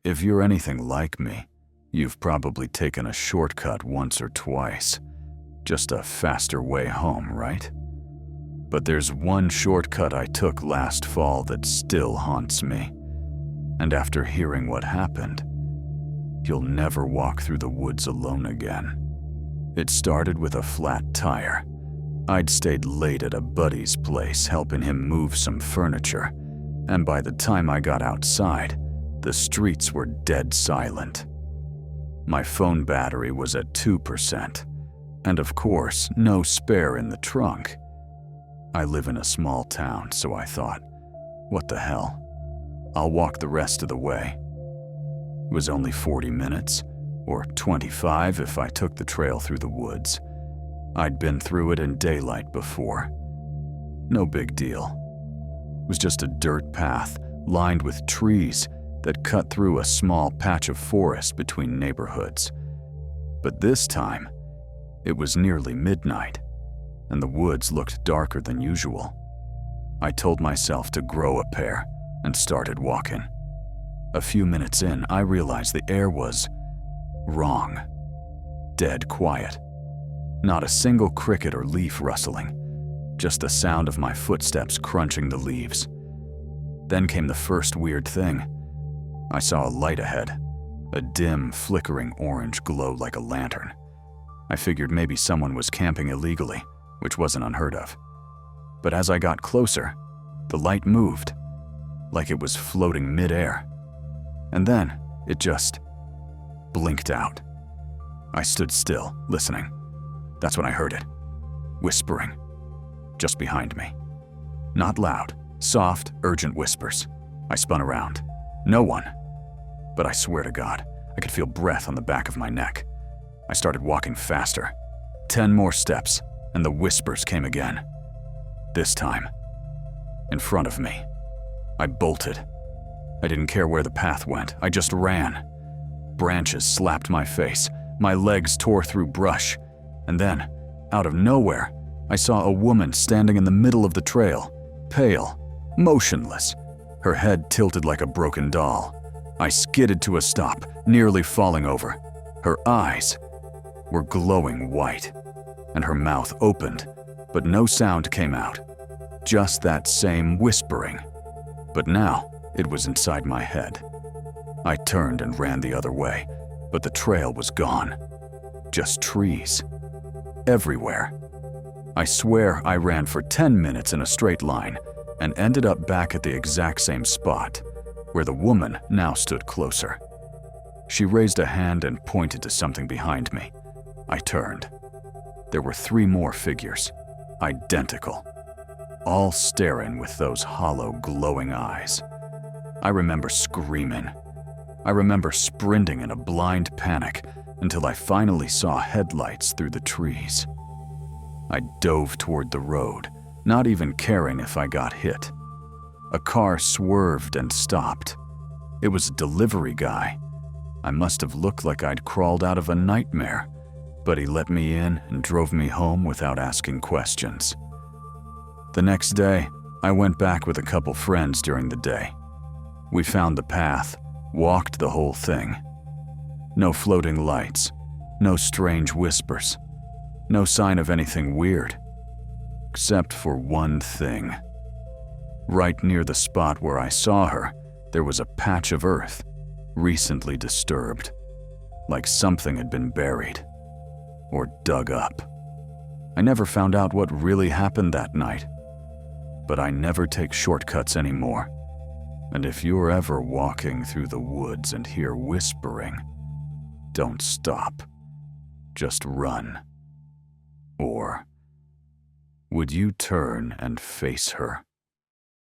If you're anything like me, you've probably taken a shortcut once or twice. Just a faster way home, right? But there's one shortcut I took last fall that still haunts me. And after hearing what happened, you'll never walk through the woods alone again. It started with a flat tire. I'd stayed late at a buddy's place helping him move some furniture, and by the time I got outside, the streets were dead silent. My phone battery was at 2%, and of course, no spare in the trunk. I live in a small town, so I thought, what the hell? I'll walk the rest of the way. It was only 40 minutes, or 25 if I took the trail through the woods. I'd been through it in daylight before. No big deal. It was just a dirt path lined with trees that cut through a small patch of forest between neighborhoods. But this time, it was nearly midnight, and the woods looked darker than usual. I told myself to grow a pair and started walking. A few minutes in, I realized the air was wrong. Dead quiet. Not a single cricket or leaf rustling, just the sound of my footsteps crunching the leaves. Then came the first weird thing. I saw a light ahead, a dim, flickering orange glow like a lantern. I figured maybe someone was camping illegally, which wasn't unheard of. But as I got closer, the light moved, like it was floating mid-air. And then it just blinked out. I stood still, listening. That's when I heard it. Whispering. Just behind me. Not loud, soft, urgent whispers. I spun around. No one. But I swear to God, I could feel breath on the back of my neck. I started walking faster. 10 more steps, and the whispers came again. This time, in front of me. I bolted. I didn't care where the path went, I just ran. Branches slapped my face, my legs tore through brush, and then, out of nowhere, I saw a woman standing in the middle of the trail, pale, motionless, her head tilted like a broken doll. I skidded to a stop, nearly falling over. Her eyes were glowing white, and her mouth opened, but no sound came out. Just that same whispering. But now, it was inside my head. I turned and ran the other way, but the trail was gone. Just trees. Everywhere. I swear I ran for 10 minutes in a straight line and ended up back at the exact same spot, where the woman now stood closer. She raised a hand and pointed to something behind me. I turned. There were 3 more figures, identical, all staring with those hollow, glowing eyes. I remember screaming. I remember sprinting in a blind panic until I finally saw headlights through the trees. I dove toward the road, not even caring if I got hit. A car swerved and stopped. It was a delivery guy. I must have looked like I'd crawled out of a nightmare, but he let me in and drove me home without asking questions. The next day, I went back with a couple friends during the day. We found the path, walked the whole thing. No floating lights, no strange whispers, no sign of anything weird, except for one thing. Right near the spot where I saw her, there was a patch of earth, recently disturbed, like something had been buried or dug up. I never found out what really happened that night, but I never take shortcuts anymore. And if you're ever walking through the woods and hear whispering, don't stop. Just run. Or would you turn and face her?